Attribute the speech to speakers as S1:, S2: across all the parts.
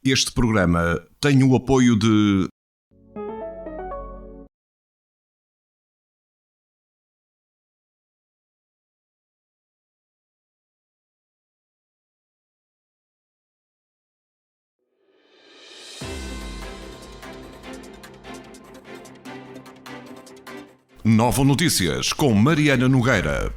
S1: Este programa tem o apoio de Novo Notícias com Mariana Nogueira.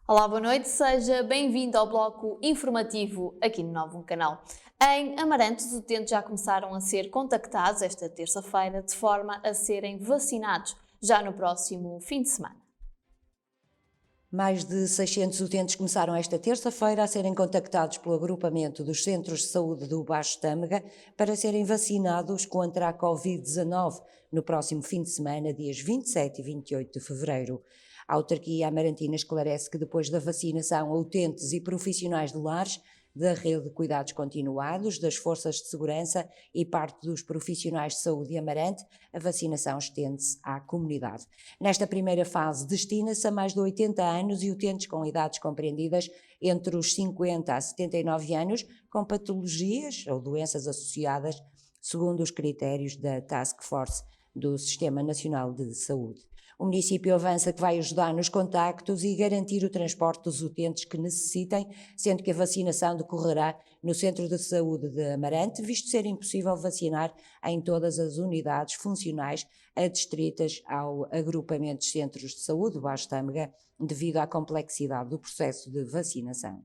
S2: Olá, boa noite, seja bem-vindo ao bloco informativo aqui no Novo Canal. Em Amarante, os utentes já começaram a ser contactados esta terça-feira de forma a serem vacinados já no próximo fim de semana.
S3: Mais de 600 utentes começaram esta terça-feira a serem contactados pelo agrupamento dos Centros de Saúde do Baixo Tâmega para serem vacinados contra a Covid-19 no próximo fim de semana, dias 27 e 28 de fevereiro. A autarquia amarantina esclarece que depois da vacinação a utentes e profissionais de lares, da rede de cuidados continuados, das forças de segurança e parte dos profissionais de saúde de Amarante, a vacinação estende-se à comunidade. Nesta primeira fase, destina-se a mais de 80 anos e utentes com idades compreendidas entre os 50 a 79 anos, com patologias ou doenças associadas, segundo os critérios da Task Force do Sistema Nacional de Saúde. O município avança que vai ajudar nos contactos e garantir o transporte dos utentes que necessitem, sendo que a vacinação decorrerá no Centro de Saúde de Amarante, visto ser impossível vacinar em todas as unidades funcionais adstritas ao agrupamento de centros de saúde do Baixo Tâmega, devido à complexidade do processo de vacinação.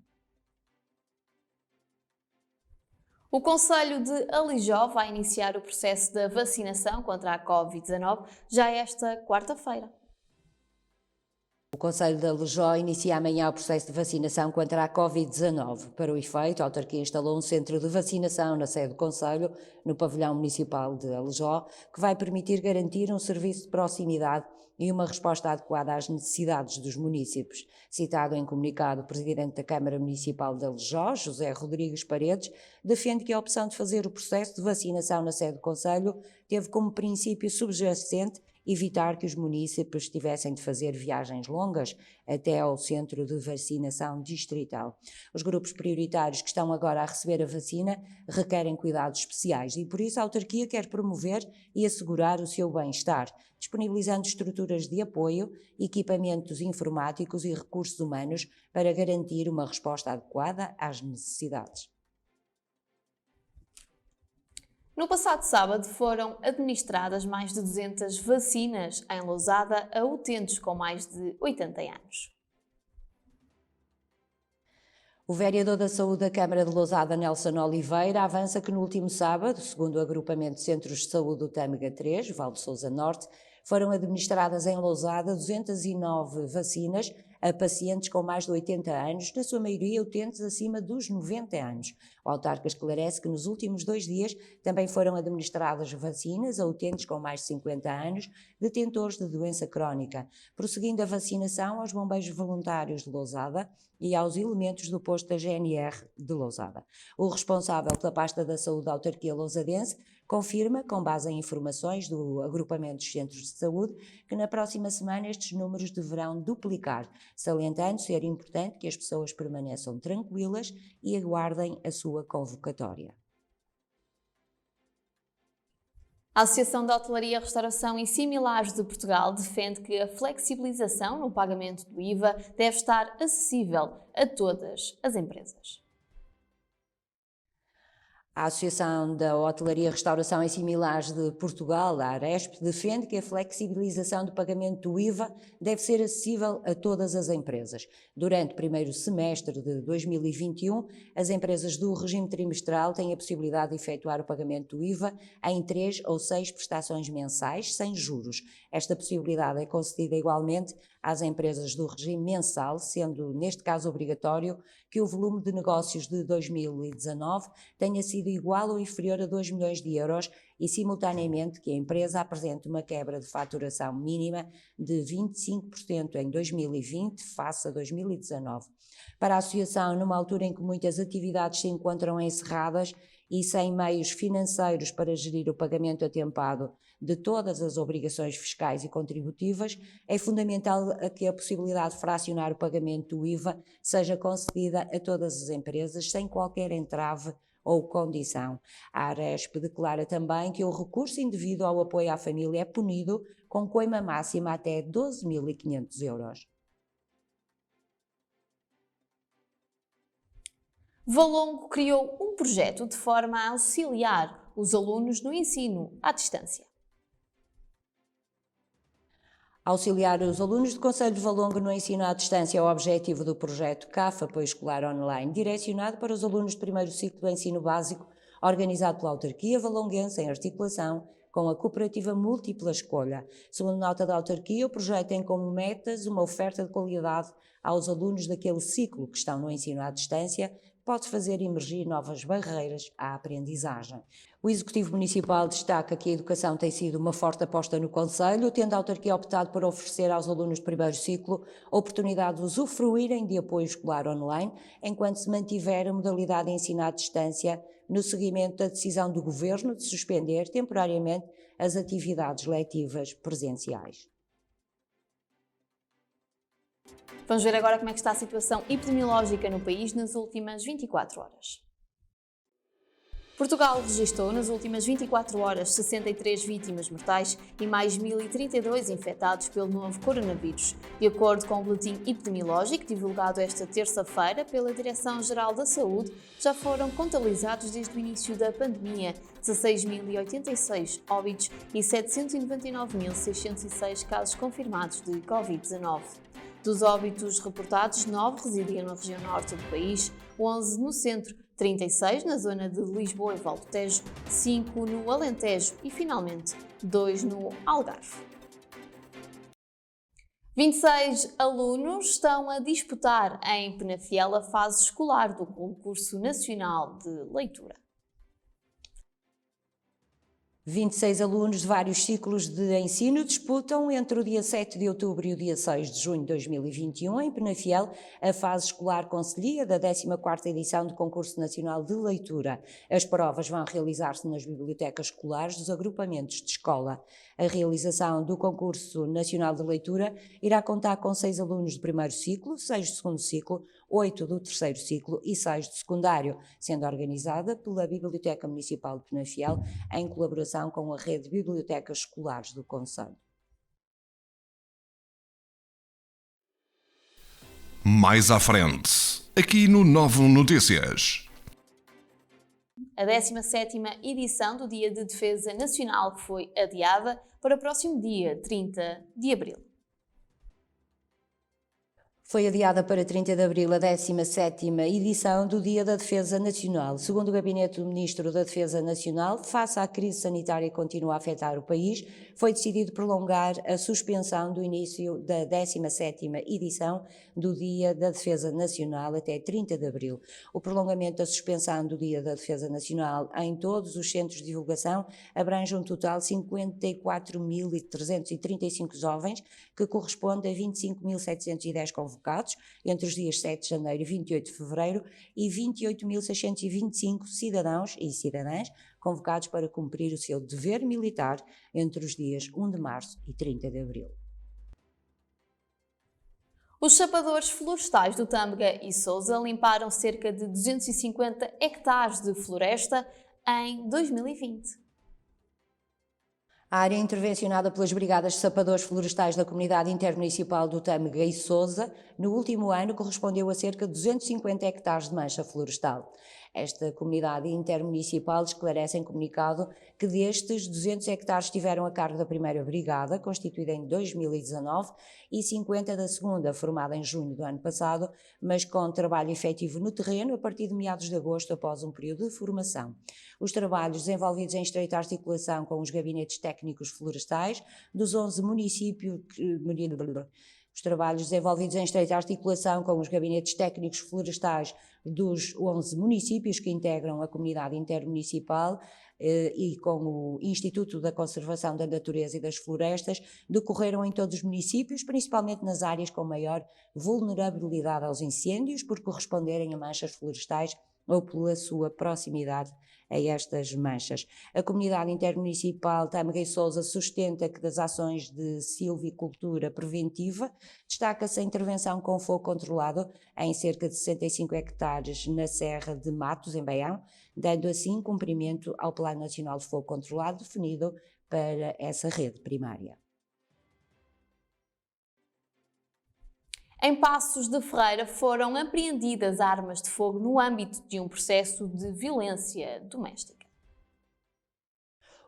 S2: O Concelho de Alijó vai iniciar o processo da vacinação contra a Covid-19 já esta quarta-feira.
S3: O Concelho de Alijó inicia amanhã o processo de vacinação contra a Covid-19. Para o efeito, a autarquia instalou um centro de vacinação na sede do Concelho, no pavilhão municipal de Alijó, que vai permitir garantir um serviço de proximidade e uma resposta adequada às necessidades dos municípios. Citado em comunicado, o Presidente da Câmara Municipal de Alijó, José Rodrigues Paredes, defende que a opção de fazer o processo de vacinação na sede do Concelho teve como princípio subjacente evitar que os municípios tivessem de fazer viagens longas até ao centro de vacinação distrital. Os grupos prioritários que estão agora a receber a vacina requerem cuidados especiais e por isso a autarquia quer promover e assegurar o seu bem-estar, disponibilizando estruturas de apoio, equipamentos informáticos e recursos humanos para garantir uma resposta adequada às necessidades.
S2: No passado sábado foram administradas mais de 200 vacinas em Lousada a utentes com mais de 80 anos.
S3: O vereador da Saúde da Câmara de Lousada, Nelson Oliveira, avança que no último sábado, segundo o agrupamento de Centros de Saúde do Tâmega 3, Val de Sousa Norte, foram administradas em Lousada 209 vacinas a pacientes com mais de 80 anos, na sua maioria utentes acima dos 90 anos. O autarca esclarece que nos últimos 2 dias também foram administradas vacinas a utentes com mais de 50 anos, detentores de doença crónica, prosseguindo a vacinação aos bombeiros voluntários de Lousada e aos elementos do posto da GNR de Lousada. O responsável pela pasta da saúde da autarquia lousadense confirma, com base em informações do agrupamento dos centros de saúde, que na próxima semana estes números deverão duplicar, salientando ser importante que as pessoas permaneçam tranquilas e aguardem a sua convocatória.
S2: A Associação de Hotelaria, Restauração e Similares de Portugal defende que a flexibilização no pagamento do IVA deve estar acessível a todas as empresas.
S3: A Associação da Hotelaria, Restauração e Similares de Portugal, a ARESP, defende que a flexibilização do pagamento do IVA deve ser acessível a todas as empresas. Durante o primeiro semestre de 2021, as empresas do regime trimestral têm a possibilidade de efetuar o pagamento do IVA em 3 ou 6 prestações mensais, sem juros. Esta possibilidade é concedida igualmente às empresas do regime mensal, sendo neste caso obrigatório que o volume de negócios de 2019 tenha sido igual ou inferior a 2 milhões de euros e, simultaneamente, que a empresa apresente uma quebra de faturação mínima de 25% em 2020 face a 2019. Para a Associação, numa altura em que muitas atividades se encontram encerradas e sem meios financeiros para gerir o pagamento atempado de todas as obrigações fiscais e contributivas, é fundamental que a possibilidade de fracionar o pagamento do IVA seja concedida a todas as empresas, sem qualquer entrave ou condição. A Aresp declara também que o recurso indevido ao apoio à família é punido com coima máxima até 12.500 euros.
S2: Valongo criou um projeto de forma a auxiliar os alunos no ensino à distância.
S3: Auxiliar os alunos do Concelho de Valongo no ensino à distância é o objetivo do projeto CAF Apoio Escolar Online, direcionado para os alunos do primeiro ciclo do ensino básico, organizado pela autarquia valonguense em articulação com a cooperativa Múltipla Escolha. Segundo nota da autarquia, o projeto tem como metas uma oferta de qualidade aos alunos daquele ciclo que estão no ensino à distância, pode fazer emergir novas barreiras à aprendizagem. O Executivo Municipal destaca que a educação tem sido uma forte aposta no Concelho, tendo a autarquia optado por oferecer aos alunos do primeiro ciclo a oportunidade de usufruírem de apoio escolar online, enquanto se mantiver a modalidade de ensino à distância, no seguimento da decisão do Governo de suspender temporariamente as atividades letivas presenciais.
S2: Vamos ver agora como é que está a situação epidemiológica no país nas últimas 24 horas. Portugal registrou nas últimas 24 horas 63 vítimas mortais e mais 1.032 infectados pelo novo coronavírus. De acordo com o boletim epidemiológico divulgado esta terça-feira pela Direção-Geral da Saúde, já foram contabilizados desde o início da pandemia 16.086 óbitos e 799.606 casos confirmados de Covid-19. Dos óbitos reportados, 9 residiam na região norte do país, 11 no centro, 36 na zona de Lisboa e Valdo Tejo, 5 no Alentejo e, finalmente, 2 no Algarve. 26 alunos estão a disputar em Penafiel a fase escolar do Concurso Nacional de Leitura.
S3: 26 alunos de vários ciclos de ensino disputam entre o dia 7 de outubro e o dia 6 de junho de 2021, em Penafiel, a fase escolar concelhia da 14ª edição do Concurso Nacional de Leitura. As provas vão realizar-se nas bibliotecas escolares dos agrupamentos de escola. A realização do Concurso Nacional de Leitura irá contar com 6 alunos do primeiro ciclo, 6 do segundo ciclo, 8 do terceiro ciclo e 6 do secundário, sendo organizada pela Biblioteca Municipal de Penafiel, em colaboração com a Rede de Bibliotecas Escolares do Concelho.
S1: Mais à frente, aqui no Novo Notícias.
S2: A 17ª edição do Dia de Defesa Nacional foi adiada para o próximo dia 30 de abril.
S3: Foi adiada para 30 de abril a 17ª edição do Dia da Defesa Nacional. Segundo o Gabinete do Ministro da Defesa Nacional, face à crise sanitária que continua a afetar o país, foi decidido prolongar a suspensão do início da 17ª edição do Dia da Defesa Nacional até 30 de abril. O prolongamento da suspensão do Dia da Defesa Nacional em todos os centros de divulgação abrange um total de 54.335 jovens, que corresponde a 25.710 convocados entre os dias 7 de janeiro e 28 de fevereiro e 28.625 cidadãos e cidadãs convocados para cumprir o seu dever militar entre os dias 1 de março e 30 de abril.
S2: Os sapadores florestais do Tâmega e Sousa limparam cerca de 250 hectares de floresta em 2020.
S3: A área intervencionada pelas Brigadas de Sapadores Florestais da Comunidade Intermunicipal do Tâmega e Sousa, no último ano correspondeu a cerca de 250 hectares de mancha florestal. Esta comunidade intermunicipal esclarece em comunicado que destes, 200 hectares estiveram a cargo da primeira brigada, constituída em 2019, e 50 da segunda, formada em junho do ano passado, mas com trabalho efetivo no terreno a partir de meados de agosto, após um período de formação. Os trabalhos desenvolvidos em estreita articulação com os gabinetes técnicos florestais dos 11 municípios... Os trabalhos desenvolvidos em estreita articulação com os gabinetes técnicos florestais dos 11 municípios que integram a comunidade intermunicipal e com o Instituto da Conservação da Natureza e das Florestas decorreram em todos os municípios, principalmente nas áreas com maior vulnerabilidade aos incêndios, por corresponderem a manchas florestais ou pela sua proximidade a estas manchas. A comunidade intermunicipal Tâmega e Sousa sustenta que das ações de silvicultura preventiva destaca-se a intervenção com fogo controlado em cerca de 65 hectares na Serra de Matos, em Baião, dando assim cumprimento ao Plano Nacional de Fogo Controlado definido para essa rede primária.
S2: Em Passos de Ferreira foram apreendidas armas de fogo no âmbito de um processo de violência doméstica.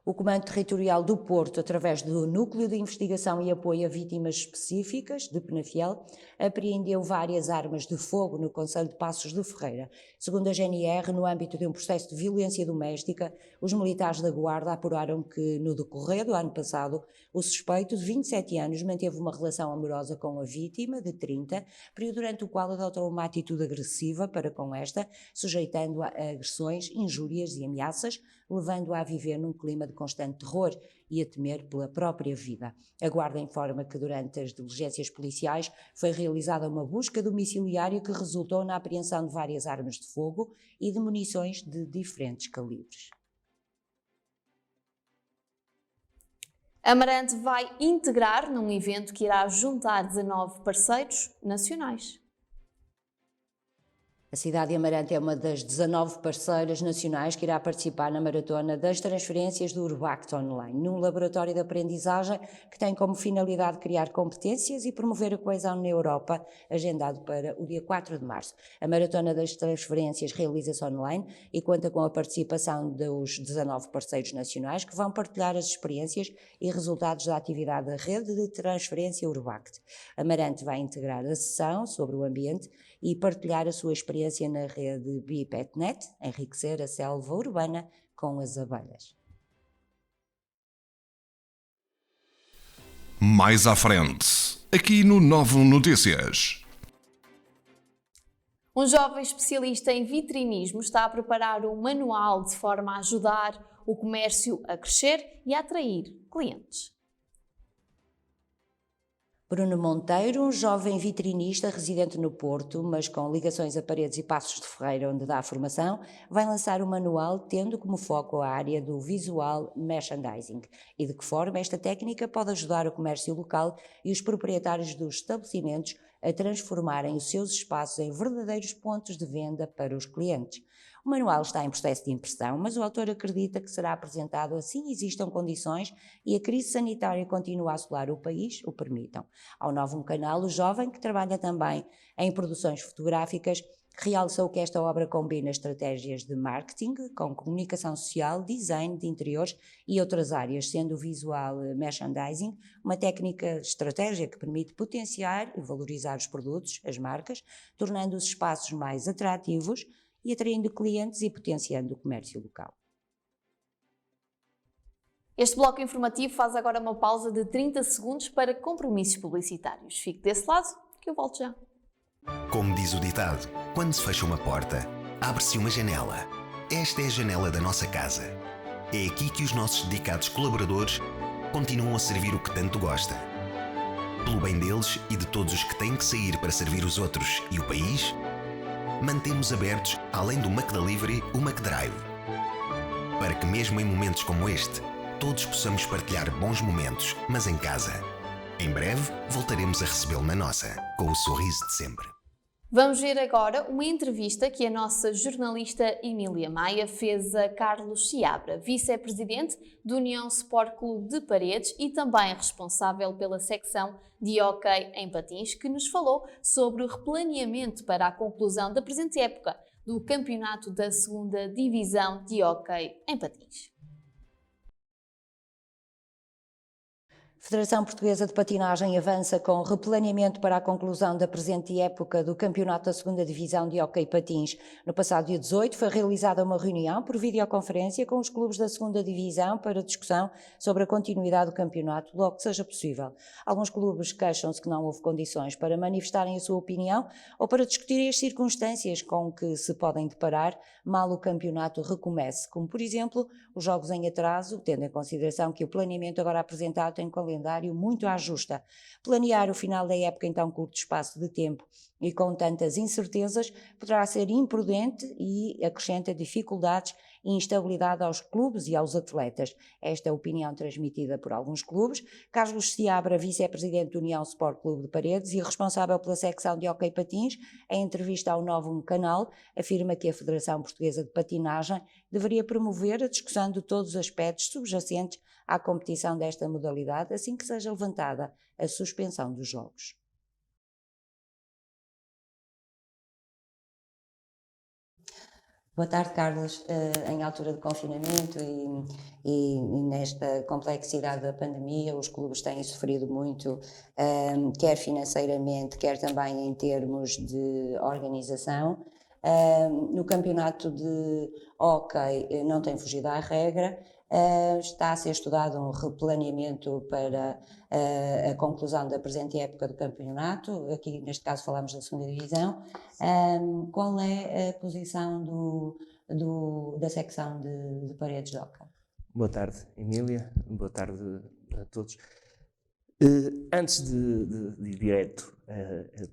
S3: O Comando Territorial do Porto, através do Núcleo de Investigação e Apoio a Vítimas Específicas, de Penafiel, apreendeu várias armas de fogo no concelho de Passos de Ferreira. Segundo a GNR, no âmbito de um processo de violência doméstica, os militares da Guarda apuraram que, no decorrer do ano passado, o suspeito, de 27 anos, manteve uma relação amorosa com a vítima, de 30, período durante o qual adotou uma atitude agressiva para com esta, sujeitando-a a agressões, injúrias e ameaças, levando-a a viver num clima de constante terror e a temer pela própria vida. A Guarda informa que durante as diligências policiais foi realizada uma busca domiciliária que resultou na apreensão de várias armas de fogo e de munições de diferentes calibres.
S2: Amarante vai integrar num evento que irá juntar 19 parceiros nacionais.
S3: A cidade de Amarante é uma das 19 parceiras nacionais que irá participar na Maratona das Transferências do Urbact Online, num laboratório de aprendizagem que tem como finalidade criar competências e promover a coesão na Europa, agendado para o dia 4 de março. A Maratona das Transferências realiza-se online e conta com a participação dos 19 parceiros nacionais que vão partilhar as experiências e resultados da atividade da rede de transferência Urbact. Amarante vai integrar a sessão sobre o ambiente e partilhar a sua experiência na rede BiPetNet, enriquecer a selva urbana com as abelhas.
S1: Mais à frente, aqui no 9 Notícias.
S2: Um jovem especialista em vitrinismo está a preparar um manual de forma a ajudar o comércio a crescer e a atrair clientes.
S3: Bruno Monteiro, um jovem vitrinista residente no Porto, mas com ligações a Paredes e Passos de Ferreira, onde dá a formação, vai lançar um manual tendo como foco a área do visual merchandising e de que forma esta técnica pode ajudar o comércio local e os proprietários dos estabelecimentos a transformarem os seus espaços em verdadeiros pontos de venda para os clientes. O manual está em processo de impressão, mas o autor acredita que será apresentado assim existam condições e a crise sanitária continua a assolar o país o permitam. Ao Novo Canal, o jovem, que trabalha também em produções fotográficas, realçou que esta obra combina estratégias de marketing com comunicação social, design de interiores e outras áreas, sendo o visual merchandising uma estratégia que permite potenciar e valorizar os produtos, as marcas, tornando os espaços mais atrativos e atraindo clientes e potenciando o comércio local.
S2: Este bloco informativo faz agora uma pausa de 30 segundos para compromissos publicitários. Fique desse lado que eu volto já.
S4: Como diz o ditado, quando se fecha uma porta, abre-se uma janela. Esta é a janela da nossa casa. É aqui que os nossos dedicados colaboradores continuam a servir o que tanto gosta. Pelo bem deles e de todos os que têm que sair para servir os outros e o país, mantemos abertos, além do McDelivery, o McDrive. Para que mesmo em momentos como este, todos possamos partilhar bons momentos, mas em casa. Em breve, voltaremos a recebê-lo na nossa, com o sorriso de sempre.
S2: Vamos ver agora uma entrevista que a nossa jornalista Emília Maia fez a Carlos Seabra, vice-presidente do União Sport Clube de Paredes e também responsável pela secção de hóquei em patins, que nos falou sobre o replaneamento para a conclusão da presente época do campeonato da 2ª Divisão de hóquei em patins.
S3: Federação Portuguesa de Patinagem avança com replaneamento para a conclusão da presente época do Campeonato da 2ª Divisão de Hóquei Patins. No passado dia 18 foi realizada uma reunião por videoconferência com os clubes da 2ª Divisão para discussão sobre a continuidade do campeonato, logo que seja possível. Alguns clubes queixam-se que não houve condições para manifestarem a sua opinião ou para discutirem as circunstâncias com que se podem deparar mal o campeonato recomece, como por exemplo os jogos em atraso, tendo em consideração que o planeamento agora apresentado tem um calendário muito à justa. Planear o final da época em tão curto espaço de tempo e com tantas incertezas poderá ser imprudente e acrescenta dificuldades e instabilidade aos clubes e aos atletas. Esta é a opinião transmitida por alguns clubes. Carlos Seabra, vice-presidente do União Sport Clube de Paredes e responsável pela secção de hóquei patins, em entrevista ao Novo Canal, afirma que a Federação Portuguesa de Patinagem deveria promover a discussão de todos os aspectos subjacentes à competição desta modalidade, assim que seja levantada a suspensão dos jogos. Boa tarde, Carlos. Em altura de confinamento e nesta complexidade da pandemia, os clubes têm sofrido muito, quer financeiramente, quer também em termos de organização. No campeonato de hóquei não tem fugido à regra. Está a ser estudado um replaneamento para a conclusão da presente época do campeonato. Aqui, neste caso, falamos da 2ª Divisão. Qual é a posição da secção de Paredes de hóquei?
S5: Boa tarde, Emília. Boa tarde a todos. Antes de ir direto,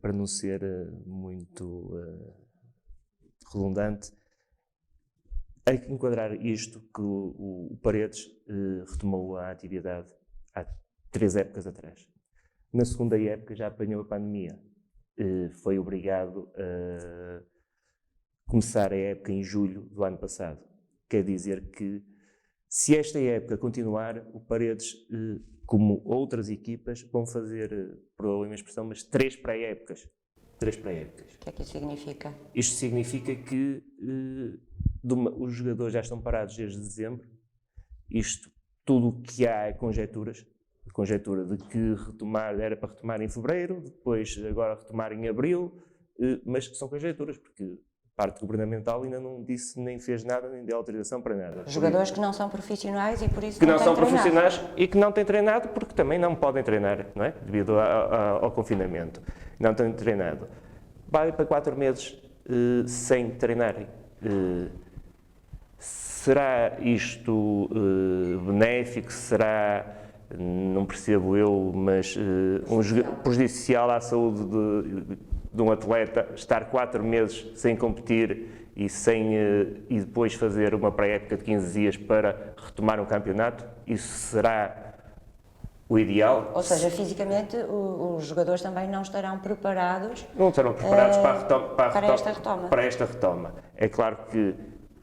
S5: para não ser muito redundante, há que enquadrar isto que o Paredes retomou a atividade há 3 épocas atrás. Na 2ª época já apanhou a pandemia. Foi obrigado a começar a época em julho do ano passado. Quer dizer que, se esta época continuar, o Paredes, como outras equipas, vão fazer, perdoem a expressão, mas 3 pré-épocas. 3 pré-épocas.
S3: O que é que isso significa?
S5: Isto significa que os jogadores já estão parados desde dezembro. Isto, tudo o que há é conjecturas. A conjectura de que era para retomar em fevereiro, depois agora retomar em abril, mas são conjecturas, porque a parte governamental ainda não disse, nem fez nada, nem deu autorização para nada.
S3: Jogadores que não são profissionais e por isso
S5: que não são profissionais e que não têm treinado, porque também não podem treinar, não é? Devido ao confinamento. Não têm treinado. Vai para 4 meses sem treinarem. Será isto benéfico? Será, não percebo eu, mas prejudicial à saúde de um atleta estar 4 meses sem competir e depois fazer uma pré-época de 15 dias para retomar um campeonato? Isso será o ideal?
S3: Ou seja, fisicamente os jogadores também não estarão preparados.
S5: Não estarão preparados
S3: para
S5: esta retoma. É claro que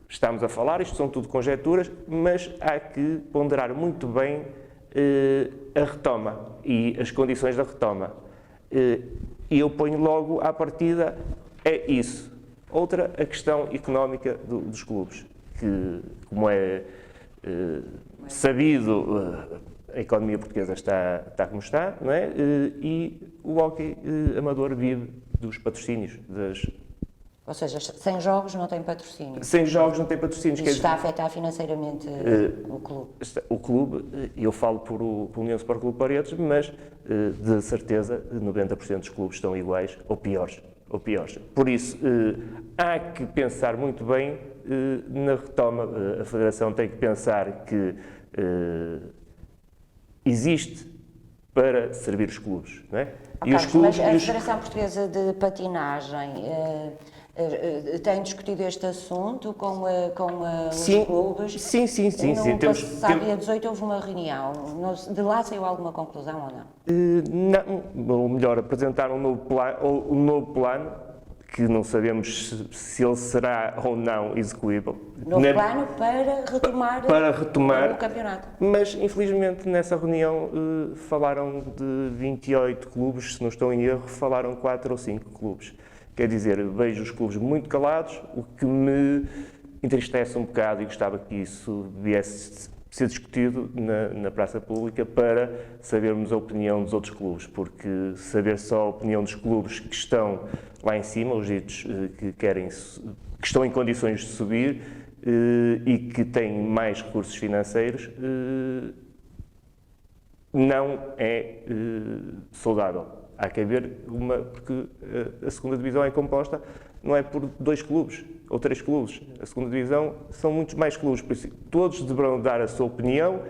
S5: estamos a falar, isto são tudo conjecturas, mas há que ponderar muito bem a retoma e as condições da retoma. E eu ponho logo à partida, é isso. Outra, a questão económica dos clubes, que, como é sabido, a economia portuguesa está como está, não é? E o hóquei amador vive dos patrocínios.
S3: Ou seja, sem jogos não tem patrocínio.
S5: Sem jogos não tem patrocínios.
S3: Isso está a afetar financeiramente o clube?
S5: O clube, eu falo por União Sport Clube Paredes, mas de certeza 90% dos clubes estão iguais ou piores. Por isso, há que pensar muito bem na retoma. A Federação tem que pensar que existe para servir os clubes, não é?
S3: E os clubes, mas a Federação Portuguesa de Patinagem tem discutido este assunto com os clubes?
S5: Sim.
S3: No passado dia 18 houve uma reunião. De lá saiu alguma conclusão ou não?
S5: Não. Ou melhor, apresentar um novo plano, que não sabemos se ele será ou não execuível.
S3: Novo plano para retomar o campeonato.
S5: Mas, infelizmente, nessa reunião falaram de 28 clubes, se não estou em erro, falaram 4 ou 5 clubes. Quer dizer, vejo os clubes muito calados, o que me entristece um bocado e gostava que isso viesse ser discutido na praça pública para sabermos a opinião dos outros clubes, porque saber só a opinião dos clubes que estão lá em cima, os ditos que estão em condições de subir e que têm mais recursos financeiros, não é saudável. Há que haver porque a segunda divisão é composta não é por 2 clubes ou 3 clubes. A segunda divisão são muitos mais clubes, por isso todos deverão dar a sua opinião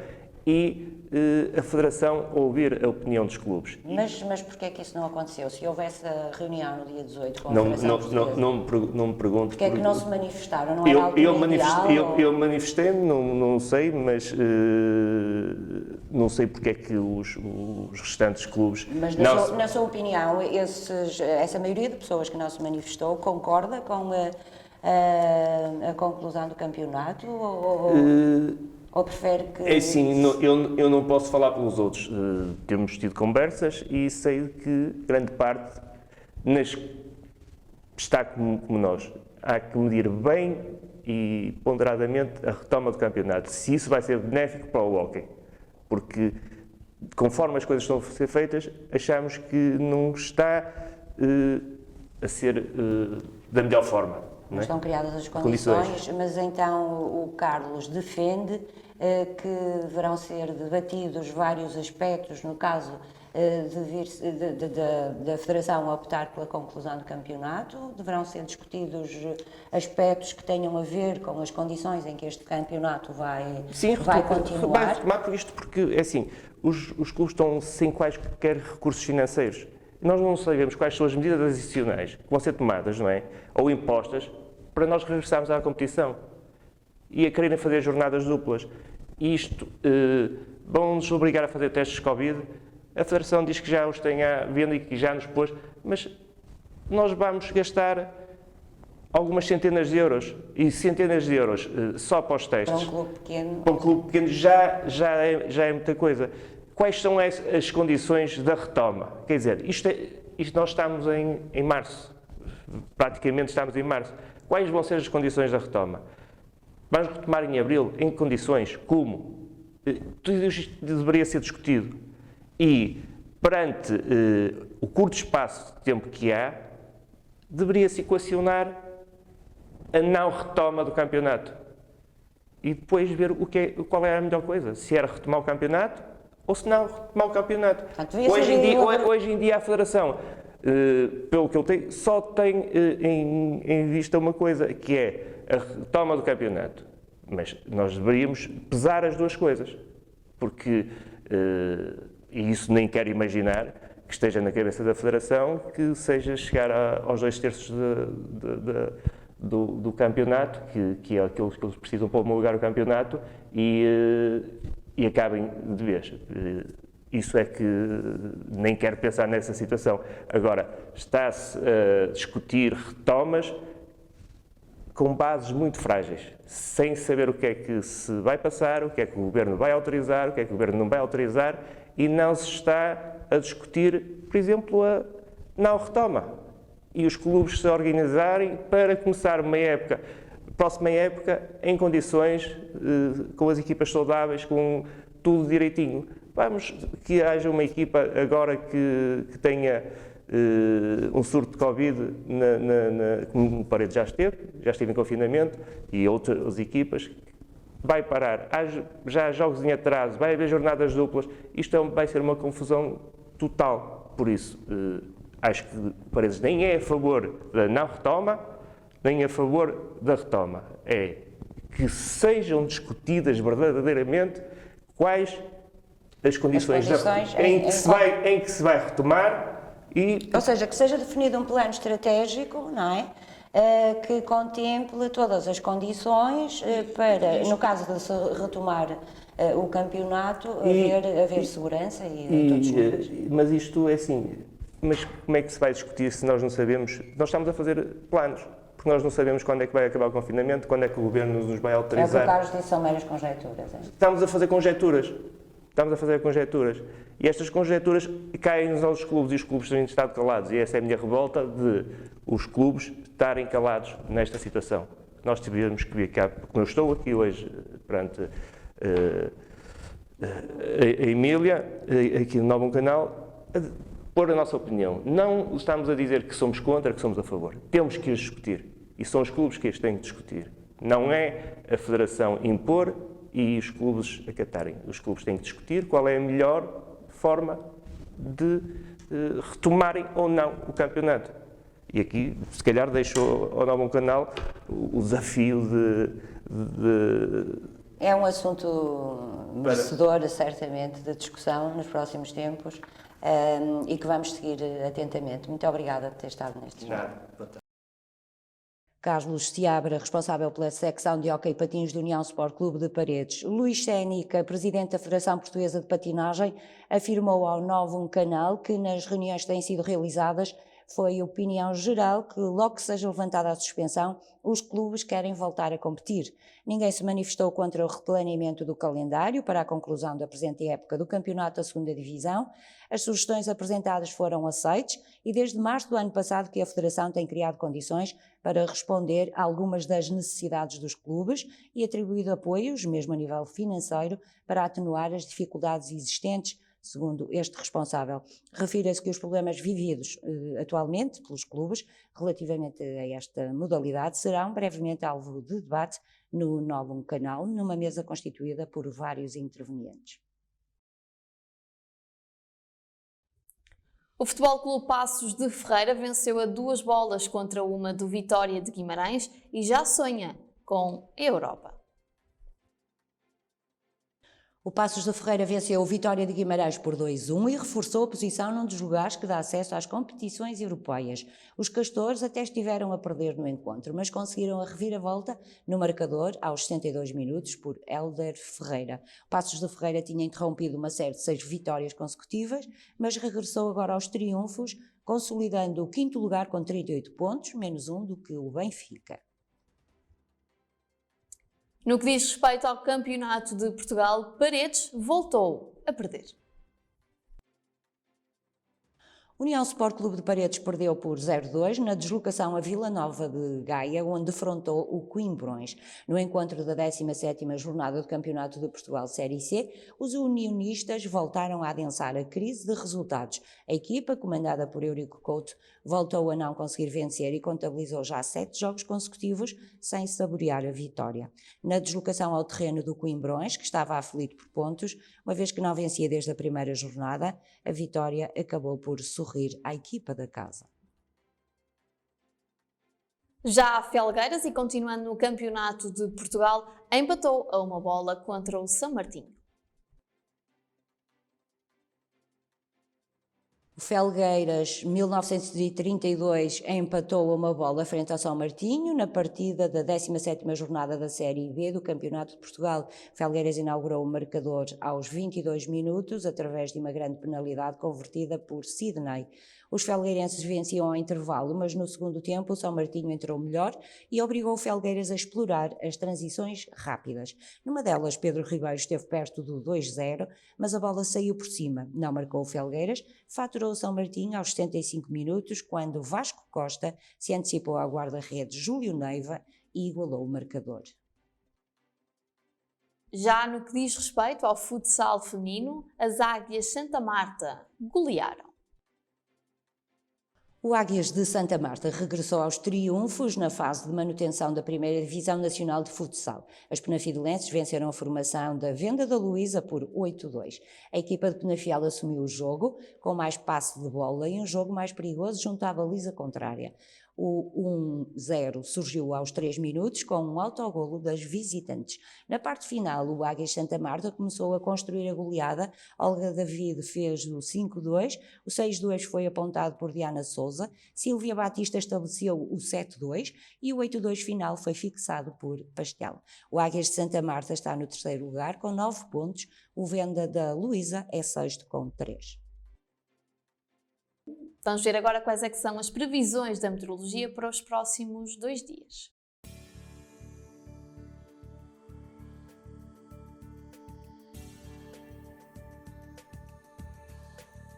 S5: e a Federação ouvir a opinião dos clubes.
S3: Mas porquê é que isso não aconteceu? Se houvesse a reunião no dia 18 com a
S5: Não me pergunto.
S3: Porquê é que não se manifestaram? Não era altura ideal?
S5: Eu manifestei-me, não sei, mas não sei porque é que os restantes clubes...
S3: Mas na sua opinião, essa maioria de pessoas que não se manifestou concorda com a conclusão do campeonato? Ou prefere que...
S5: É assim, eu não posso falar pelos outros. Temos tido conversas e sei que grande parte está como nós. Há que medir bem e ponderadamente a retoma do campeonato, se isso vai ser benéfico para o hóquei. Porque, conforme as coisas estão a ser feitas, achamos que não está a ser da melhor forma. Não
S3: estão criadas as condições, mas então o Carlos defende que deverão ser debatidos vários aspectos, no caso da Federação optar pela conclusão do campeonato, deverão ser discutidos aspectos que tenham a ver com as condições em que este campeonato vai continuar.
S5: Retomar isto porque, é assim, os clubes estão sem quaisquer recursos financeiros. Nós não sabemos quais são as medidas adicionais que vão ser tomadas, não é? Ou impostas, para nós regressarmos à competição. E a quererem fazer jornadas duplas. Isto vão-nos obrigar a fazer testes de Covid. A Federação diz que já os tem à venda e que já nos pôs, mas nós vamos gastar algumas centenas de euros. E centenas de euros só para os testes.
S3: Para um clube pequeno.
S5: Para um clube pequeno já é muita coisa. Quais são as condições da retoma? Quer dizer, isto nós estamos em março. Praticamente estamos em março. Quais vão ser as condições da retoma? Vamos retomar em abril? Em condições? Como? Tudo isto deveria ser discutido. E, perante o curto espaço de tempo que há, deveria-se equacionar a não retoma do campeonato. E depois ver qual é a melhor coisa. Se era retomar o campeonato ou se não retomar o campeonato. Hoje em dia a Federação, pelo que eu tenho, só tem em vista uma coisa, que é a retoma do campeonato. Mas nós deveríamos pesar as duas coisas, porque, e isso nem quero imaginar, que esteja na cabeça da Federação, que seja chegar aos 2/3 do campeonato, que é aquilo que eles precisam para homologar o campeonato, e acabem de vez. Isso é que nem quero pensar nessa situação. Agora, está-se a discutir retomas com bases muito frágeis, sem saber o que é que se vai passar, o que é que o Governo vai autorizar, o que é que o Governo não vai autorizar, e não se está a discutir, por exemplo, a não retoma. E os clubes se organizarem para começar uma época, próxima época, em condições, com as equipas saudáveis, com tudo direitinho. Vamos que haja uma equipa agora que tenha um surto de Covid, como o Paredes já esteve em confinamento, e outras equipas, vai parar. Já há jogos em atraso, vai haver jornadas duplas, isto vai ser uma confusão total. Por isso, acho que o Paredes nem é a favor da não retoma, nem a favor da retoma. É que sejam discutidas verdadeiramente quais as condições em que se vai retomar.
S3: Ou seja, que seja definido um plano estratégico, não é? Que contemple todas as condições para, no caso de se retomar o campeonato, haver segurança e todos os clubes.
S5: Mas isto é assim, mas como é que se vai discutir se nós não sabemos? Nós estamos a fazer planos, porque nós não sabemos quando é que vai acabar o confinamento, quando é que o Governo nos vai autorizar.
S3: É o que o Carlos disse, são meras conjecturas.
S5: Estamos a fazer conjecturas. E estas conjecturas caem-nos aos clubes, e os clubes têm estado calados. E essa é a minha revolta, de os clubes estarem calados nesta situação. Nós tivemos que vir cá, porque eu estou aqui hoje perante a Emília, aqui no Novo Canal, a pôr a nossa opinião. Não estamos a dizer que somos contra, que somos a favor. Temos que as discutir. E são os clubes que as têm que discutir. Não é a Federação impor e os clubes acatarem. Os clubes têm que discutir qual é a melhor forma de retomarem ou não o campeonato. E aqui, se calhar, deixo ao Novo Canal o desafio de...
S3: É um assunto merecedor, certamente, de discussão nos próximos tempos e que vamos seguir atentamente. Muito obrigada por ter estado neste jornal. Carlos Seabra, responsável pela secção de hóquei patins do União Sport Clube de Paredes. Luís Sénica, presidente da Federação Portuguesa de Patinagem, afirmou ao Novo Canal que nas reuniões que têm sido realizadas foi opinião geral que logo que seja levantada a suspensão, os clubes querem voltar a competir. Ninguém se manifestou contra o replaneamento do calendário para a conclusão da presente época do campeonato da 2ª Divisão. As sugestões apresentadas foram aceites e desde março do ano passado que a Federação tem criado condições para responder a algumas das necessidades dos clubes e atribuído apoios, mesmo a nível financeiro, para atenuar as dificuldades existentes. Segundo este responsável, refira-se que os problemas vividos atualmente pelos clubes relativamente a esta modalidade serão brevemente alvo de debate no Novo Canal, numa mesa constituída por vários intervenientes.
S2: O Futebol Clube Paços de Ferreira venceu a 2 bolas contra uma do Vitória de Guimarães e já sonha com a Europa.
S3: O Paços de Ferreira venceu o Vitória de Guimarães por 2-1 e reforçou a posição num dos lugares que dá acesso às competições europeias. Os castores até estiveram a perder no encontro, mas conseguiram a reviravolta no marcador aos 62 minutos por Hélder Ferreira. O Paços de Ferreira tinha interrompido uma série de 6 vitórias consecutivas, mas regressou agora aos triunfos, consolidando o 5º lugar com 38 pontos, menos 1 do que o Benfica.
S2: No que diz respeito ao Campeonato de Portugal, Paredes voltou a perder.
S3: O União Sport Clube de Paredes perdeu por 0-2 na deslocação a Vila Nova de Gaia, onde defrontou o Coimbrões. No encontro da 17ª jornada do Campeonato de Portugal Série C, os unionistas voltaram a adensar a crise de resultados. A equipa, comandada por Eurico Couto, voltou a não conseguir vencer e contabilizou já 7 jogos consecutivos sem saborear a vitória. Na deslocação ao terreno do Coimbrões, que estava aflito por pontos, uma vez que não vencia desde a primeira jornada, a vitória acabou por sorrir à equipa da casa.
S2: Já a Felgueiras, e continuando no Campeonato de Portugal, empatou a 1 bola contra o São Martinho.
S3: O Felgueiras, 1932, empatou a 1 bola frente ao São Martinho na partida da 17ª jornada da Série B do Campeonato de Portugal. O Felgueiras inaugurou o marcador aos 22 minutos através de uma grande penalidade convertida por Sidney. Os felgueirenses venciam ao intervalo, mas no segundo tempo o São Martinho entrou melhor e obrigou o Felgueiras a explorar as transições rápidas. Numa delas, Pedro Ribeiro esteve perto do 2-0, mas a bola saiu por cima. Não marcou o Felgueiras, faturou o São Martinho aos 75 minutos, quando Vasco Costa se antecipou ao guarda-redes Júlio Neiva e igualou o marcador.
S2: Já no que diz respeito ao futsal feminino, as Águias Santa Marta golearam.
S3: O Águias de Santa Marta regressou aos triunfos na fase de manutenção da 1ª Divisão Nacional de Futsal. As penafidelenses venceram a formação da Venda da Luísa por 8-2. A equipa de Penafiel assumiu o jogo, com mais passe de bola e um jogo mais perigoso junto à baliza contrária. O 1-0 surgiu aos 3 minutos com um autogolo das visitantes. Na parte final, o Águias Santa Marta começou a construir a goleada. Olga David fez o 5-2, o 6-2 foi apontado por Diana Souza, Silvia Batista estabeleceu o 7-2 e o 8-2 final foi fixado por Pastel. O Águias de Santa Marta está no 3º lugar com 9 pontos, o Venda da Luísa é 6º com 3.
S2: Vamos ver agora quais é que são as previsões da meteorologia para os próximos 2 dias.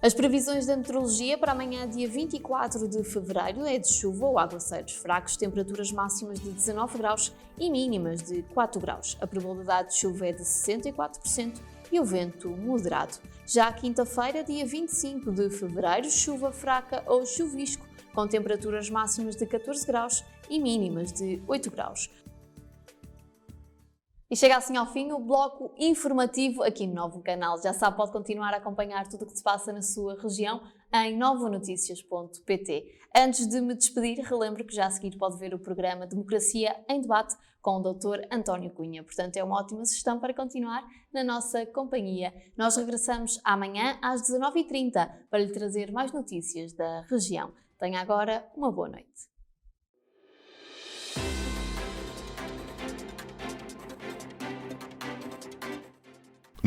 S2: As previsões da meteorologia para amanhã, dia 24 de fevereiro, é de chuva ou aguaceiros fracos, temperaturas máximas de 19 graus e mínimas de 4 graus. A probabilidade de chuva é de 64% e o vento moderado. Já a quinta-feira, dia 25 de fevereiro, chuva fraca ou chuvisco, com temperaturas máximas de 14 graus e mínimas de 8 graus. E chega assim ao fim o bloco informativo aqui no Novo Canal. Já sabe, pode continuar a acompanhar tudo o que se passa na sua região em novonoticias.pt. Antes de me despedir, relembro que já a seguir pode ver o programa Democracia em Debate com o Dr. António Cunha. Portanto, é uma ótima sugestão para continuar na nossa companhia. Nós regressamos amanhã às 19h30 para lhe trazer mais notícias da região. Tenha agora uma boa noite.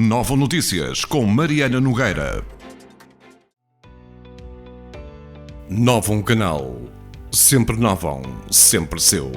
S1: Novo Notícias com Mariana Nogueira. Novo Canal. Sempre novo, sempre seu.